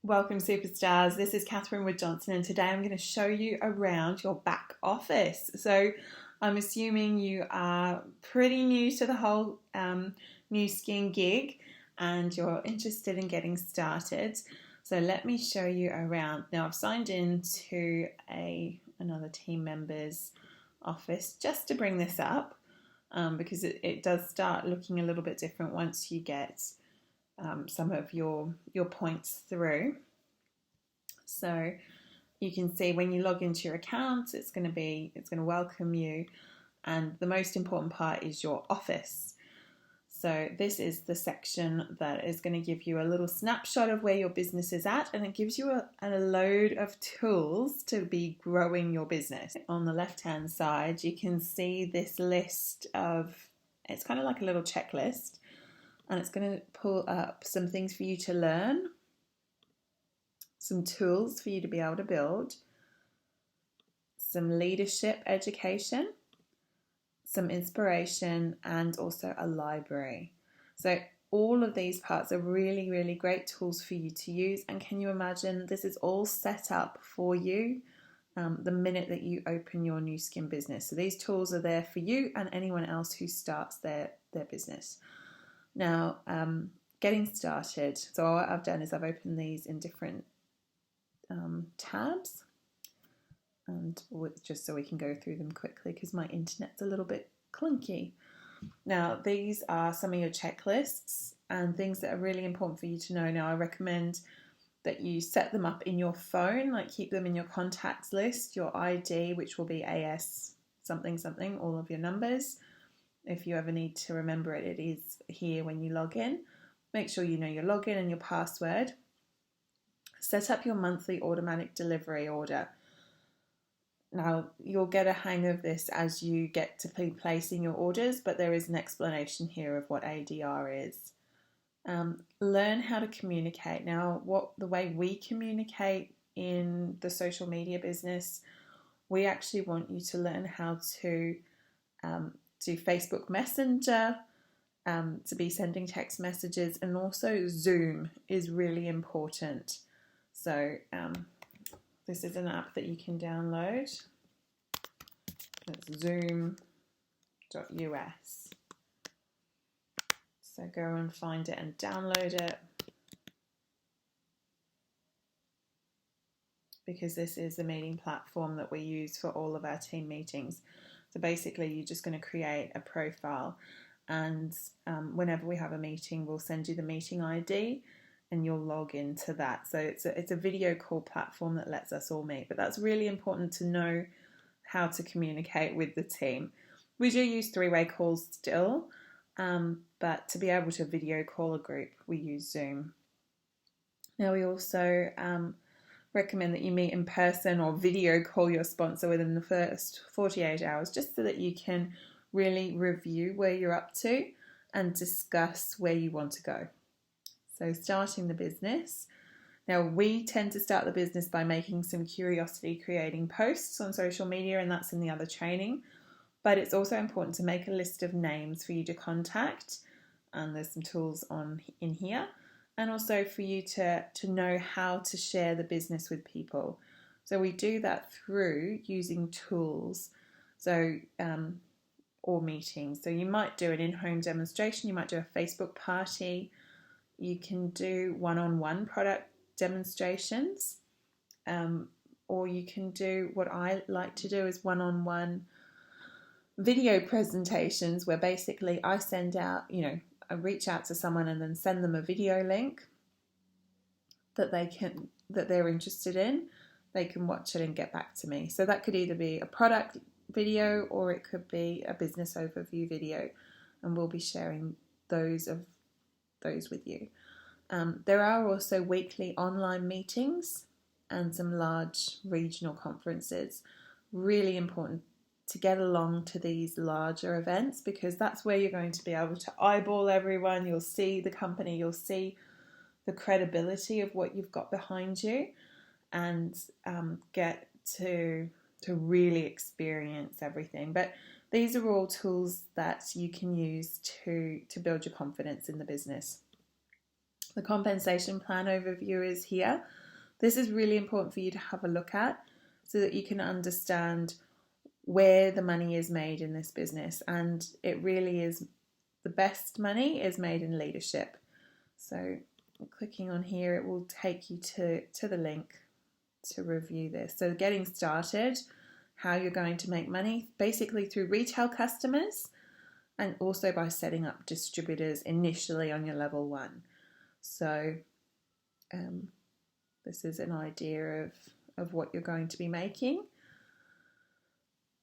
Welcome, superstars. This is Catherine Wood Johnson, and today I'm going to show you around your back office. So, I'm assuming you are pretty new to the whole new skin gig and you're interested in getting started. So, let me show you around. Now, I've signed in to another team member's office just to bring this up because it does start looking a little bit different once you get some of your points through. So you can see when you log into your account, it's going to welcome you, and the most important part is your office. So this is the section that is going to give you a little snapshot of where your business is at, and it gives you a load of tools to be growing your business. On the left hand side, you can see this list of, it's kind of like a little checklist, and it's going to pull up some things for you to learn, some tools for you to be able to build, some leadership education, some inspiration, and also a library. So all of these parts are really, really great tools for you to use. And can you imagine this is all set up for you the minute that you open your new skin business. So these tools are there for you and anyone else who starts their business. Now, getting started. So what I've done is I've opened these in different tabs, and just so we can go through them quickly because my internet's a little bit clunky. Now, these are some of your checklists and things that are really important for you to know. Now, I recommend that you set them up in your phone, like keep them in your contacts list, your ID, which will be AS something something, all of your numbers. If you ever need to remember it, it is here when you log in. Make sure you know your login and your password. Set up your monthly automatic delivery order. Now, you'll get a hang of this as you get to placing your orders, but there is an explanation here of what ADR is. Learn how to communicate. Now, the way we communicate in the social media business, we actually want you to learn how to do Facebook Messenger, to be sending text messages, and also Zoom is really important. So this is an app that you can download. It's zoom.us. So go and find it and download it, because this is the meeting platform that we use for all of our team meetings. So basically you're just going to create a profile, and whenever we have a meeting, we'll send you the meeting ID and you'll log into that. So it's a video call platform that lets us all meet, but that's really important to know how to communicate with the team. We do use three-way calls still, but to be able to video call a group, we use Zoom. Now, we also recommend that you meet in person or video call your sponsor within the first 48 hours, just so that you can really review where you're up to and discuss where you want to go. So starting the business. Now, we tend to start the business by making some curiosity creating posts on social media, and that's in the other training. But it's also important to make a list of names for you to contact, and there's some tools in here, and also for you to know how to share the business with people. So we do that through using tools, or meetings. So you might do an in-home demonstration, you might do a Facebook party, you can do one-on-one product demonstrations, or you can do what I like to do is one-on-one video presentations, where basically I send out, I reach out to someone and then send them a video link that they're interested in. They can watch it and get back to me. So that could either be a product video or it could be a business overview video, and we'll be sharing those with you. There are also weekly online meetings and some large regional conferences. Really important to get along to these larger events, because that's where you're going to be able to eyeball everyone. You'll see the company, you'll see the credibility of what you've got behind you, and get to really experience everything. But these are all tools that you can use to build your confidence in the business. The compensation plan overview is here. This is really important for you to have a look at so that you can understand where the money is made in this business. And it really is, the best money is made in leadership. So clicking on here, it will take you to the link to review this. So getting started, how you're going to make money, basically through retail customers and also by setting up distributors initially on your level 1. So this is an idea of what you're going to be making.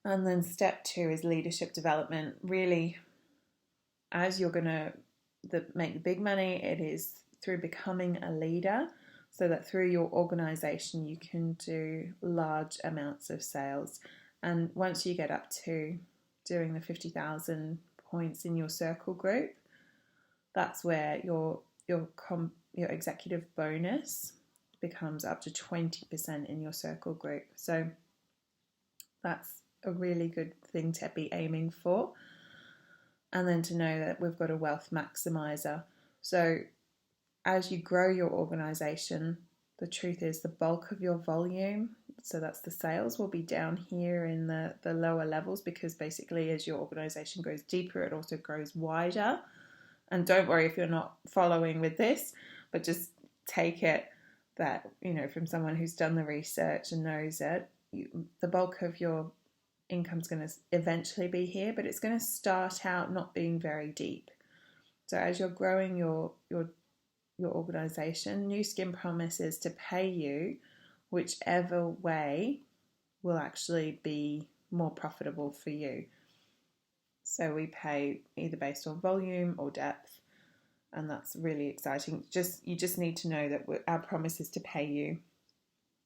And then step 2 is leadership development. Really, as you're going to make the big money, it is through becoming a leader, so that through your organization you can do large amounts of sales. And once you get up to doing the 50,000 points in your circle group, that's where your executive bonus becomes up to 20% in your circle group. So that's a really good thing to be aiming for. And then to know that we've got a wealth maximizer. So as you grow your organization, the truth is the bulk of your volume, so that's the sales, will be down here in the lower levels, because basically as your organization grows deeper, it also grows wider. And don't worry if you're not following with this, but just take it that, from someone who's done the research and knows it, the bulk of your income's going to eventually be here, but it's going to start out not being very deep. So as you're growing your organization, Nu Skin promises to pay you whichever way will actually be more profitable for you. So we pay either based on volume or depth, and that's really exciting. You just need to know that our promise is to pay you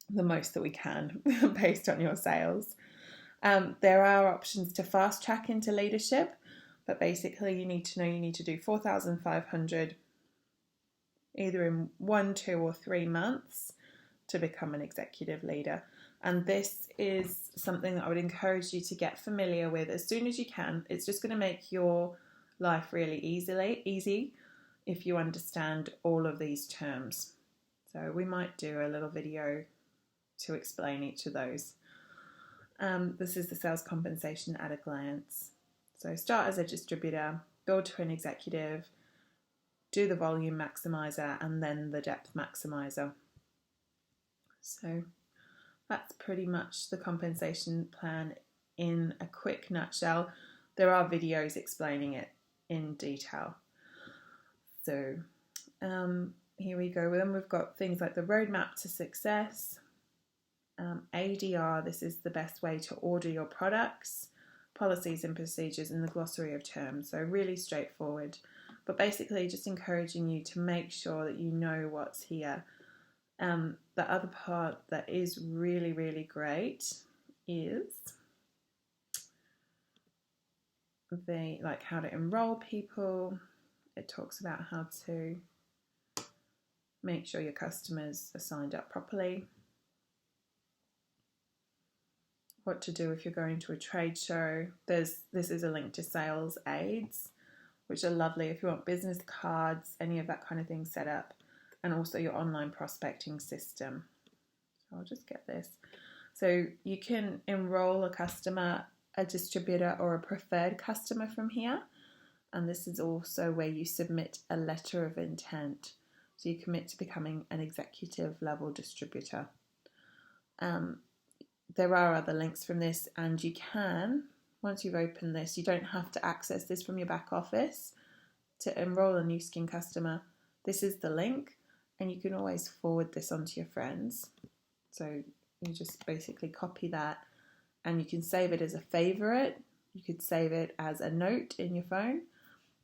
the most that we can based on your sales. There are options to fast track into leadership, but basically you need to do 4,500 either in 1, 2 or 3 months to become an executive leader. And this is something that I would encourage you to get familiar with as soon as you can. It's just going to make your life really easy if you understand all of these terms. So we might do a little video to explain each of those. This is the sales compensation at a glance. So start as a distributor, build to an executive, do the volume maximizer, and then the depth maximizer. So that's pretty much the compensation plan in a quick nutshell. There are videos explaining it in detail. So here we go. Then we've got things like the roadmap to success, ADR, this is the best way to order your products, policies and procedures, and the glossary of terms. So really straightforward, but basically just encouraging you to make sure that you know what's here. The other part that is really, really great is how to enroll people. It talks about how to make sure your customers are signed up properly, what to do if you're going to a trade show. This is a link to sales aids, which are lovely if you want business cards, any of that kind of thing set up, and also your online prospecting system. So I'll just get this. So you can enroll a customer, a distributor, or a preferred customer from here. And this is also where you submit a letter of intent. So you commit to becoming an executive level distributor. There are other links from this, and you can, once you've opened this, you don't have to access this from your back office to enroll a Nu Skin customer. This is the link, and you can always forward this on to your friends. So you just basically copy that, and you can save it as a favorite. You could save it as a note in your phone.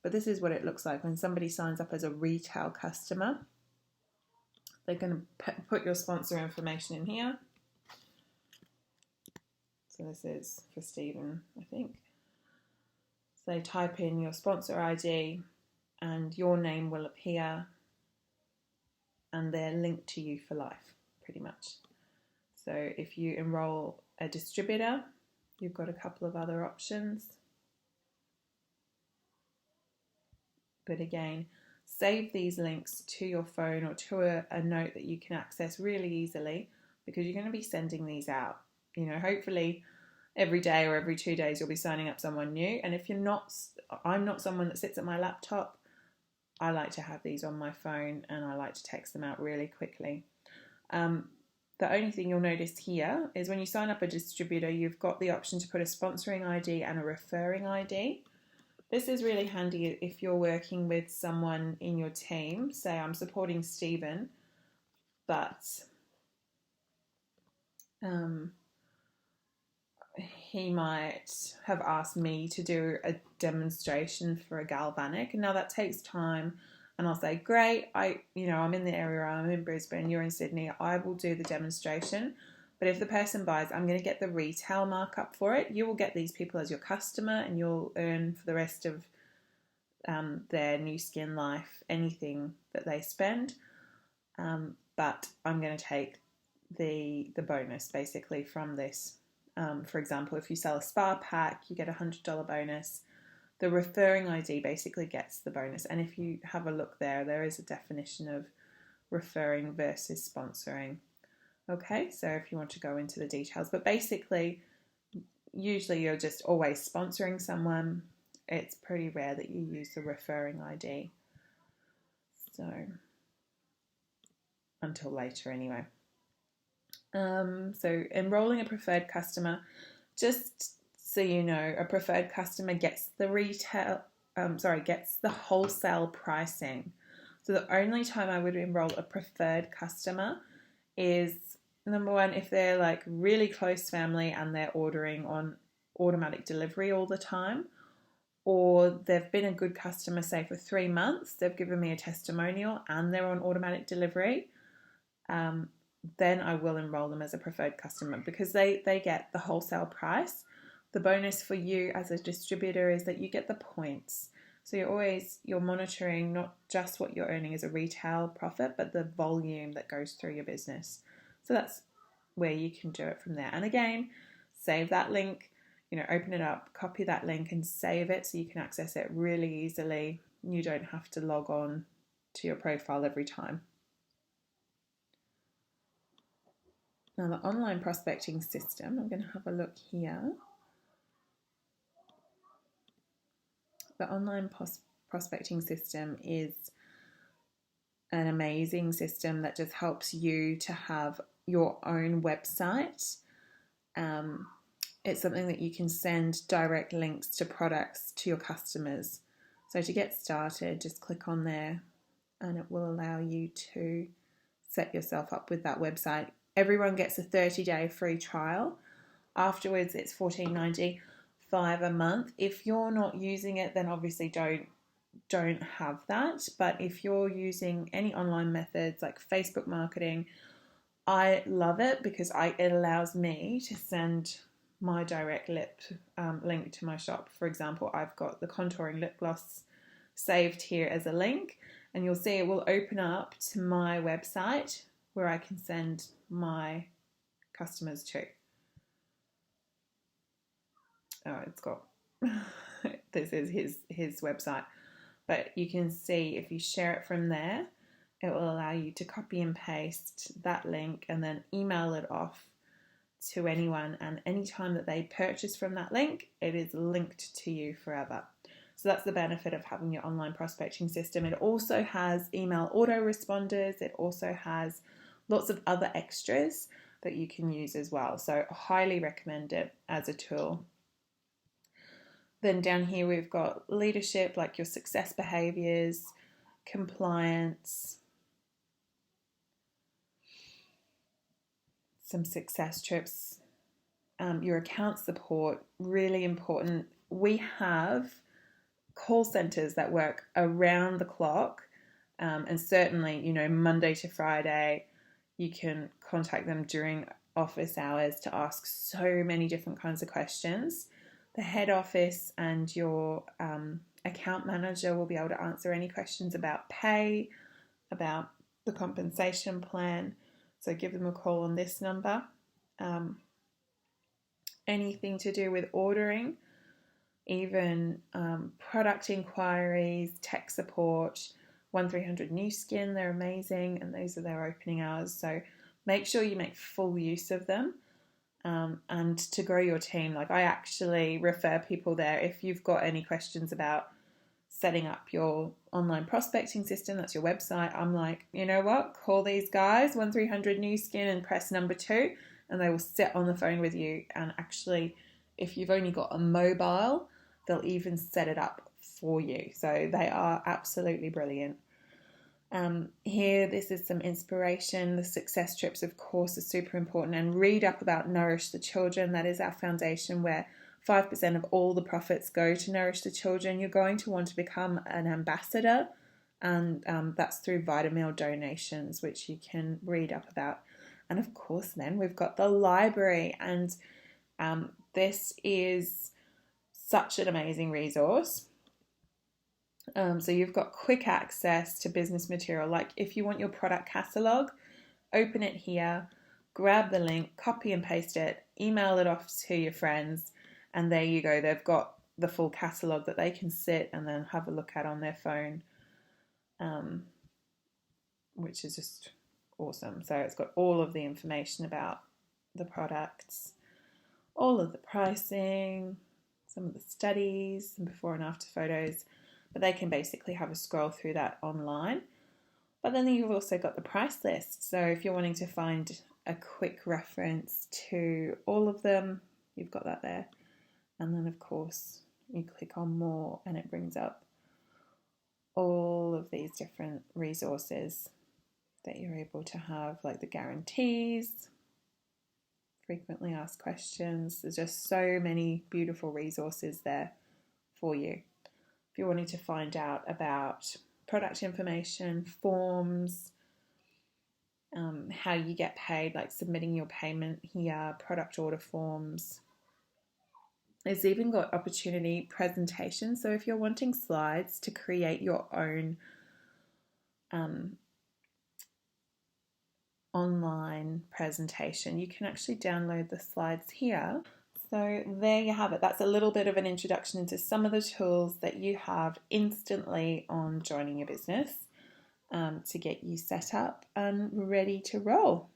But this is what it looks like when somebody signs up as a retail customer. They're going to put your sponsor information in here. So this is for Stephen, I think. So they type in your sponsor ID and your name will appear, and they're linked to you for life, pretty much. So if you enroll a distributor, you've got a couple of other options. But again, save these links to your phone or to a note that you can access really easily, because you're going to be sending these out. Hopefully every day or every 2 days you'll be signing up someone new. And if you're not, I'm not someone that sits at my laptop. I like to have these on my phone, and I like to text them out really quickly. The only thing you'll notice here is when you sign up a distributor, you've got the option to put a sponsoring ID and a referring ID. This is really handy if you're working with someone in your team. Say I'm supporting Stephen, but he might have asked me to do a demonstration for a galvanic. Now that takes time, and I'll say, great, I'm in the area, I'm in Brisbane, you're in Sydney, I will do the demonstration. But if the person buys, I'm going to get the retail markup for it. You will get these people as your customer, and you'll earn for the rest of their new skin life anything that they spend. But I'm going to take the bonus basically from this. For example, if you sell a spa pack, you get a $100 bonus. The referring ID basically gets the bonus. And if you have a look there is a definition of referring versus sponsoring. Okay, so if you want to go into the details, but basically, usually you're just always sponsoring someone. It's pretty rare that you use the referring ID. So, until later anyway. So enrolling a preferred customer, just so you know, a preferred customer gets the wholesale pricing. So the only time I would enroll a preferred customer is, number one, if they're like really close family and they're ordering on automatic delivery all the time, or they've been a good customer, say for 3 months, they've given me a testimonial and they're on automatic delivery, then I will enroll them as a preferred customer, because they get the wholesale price. The bonus for you as a distributor is that you get the points. So you're monitoring not just what you're earning as a retail profit, but the volume that goes through your business. So that's where you can do it from there. And again, save that link, open it up, copy that link and save it so you can access it really easily. You don't have to log on to your profile every time. Now the online prospecting system, I'm going to have a look here. The online prospecting system is an amazing system that just helps you to have your own website. It's something that you can send direct links to products to your customers. So to get started, just click on there and it will allow you to set yourself up with that website. Everyone gets a 30-day free trial. Afterwards, it's $14.95 a month. If you're not using it, then obviously don't have that. But if you're using any online methods like Facebook marketing, I love it because it allows me to send my direct link to my shop. For example, I've got the contouring lip gloss saved here as a link, and you'll see it will open up to my website where I can send my customers to. Oh, it's got this is his website, but you can see if you share it from there, it will allow you to copy and paste that link and then email it off to anyone, and anytime that they purchase from that link, it is linked to you forever. So that's the benefit of having your online prospecting system. It also has email autoresponders. It also has lots of other extras that you can use as well. So I highly recommend it as a tool. Then down here we've got leadership, like your success behaviors, compliance, some success trips, your account support, really important. We have call centers that work around the clock, and certainly, Monday to Friday, you can contact them during office hours to ask so many different kinds of questions. The head office and your account manager will be able to answer any questions about pay, about the compensation plan. So give them a call on this number. Anything to do with ordering, even product inquiries, tech support, 1300 New Skin, they're amazing, and those are their opening hours. So make sure you make full use of them. And to grow your team, like I actually refer people there if you've got any questions about setting up your online prospecting system, that's your website. I'm like, you know what, call these guys, 1300 New Skin, and press number 2, and they will sit on the phone with you. And actually, if you've only got a mobile, they'll even set it up for you. So they are absolutely brilliant. Here, this is some inspiration. The success trips, of course, are super important. And read up about Nourish the Children. That is our foundation where 5% of all the profits go to Nourish the Children. You're going to want to become an ambassador, and that's through Vitamil donations, which you can read up about. And of course, then we've got the library, and this is such an amazing resource. So you've got quick access to business material. Like if you want your product catalog, open it here, grab the link, copy and paste it, email it off to your friends, and there you go. They've got the full catalog that they can sit and then have a look at on their phone, which is just awesome. So it's got all of the information about the products, all of the pricing, some of the studies, some before and after photos. But they can basically have a scroll through that online. But then you've also got the price list. So if you're wanting to find a quick reference to all of them, you've got that there. And then of course you click on more and it brings up all of these different resources that you're able to have, like the guarantees, frequently asked questions. There's just so many beautiful resources there for you. If you're wanting to find out about product information, forms, how you get paid, like submitting your payment here, product order forms. It's even got opportunity presentations. So if you're wanting slides to create your own online presentation, you can actually download the slides here. So there you have it. That's a little bit of an introduction into some of the tools that you have instantly on joining your business to get you set up and ready to roll.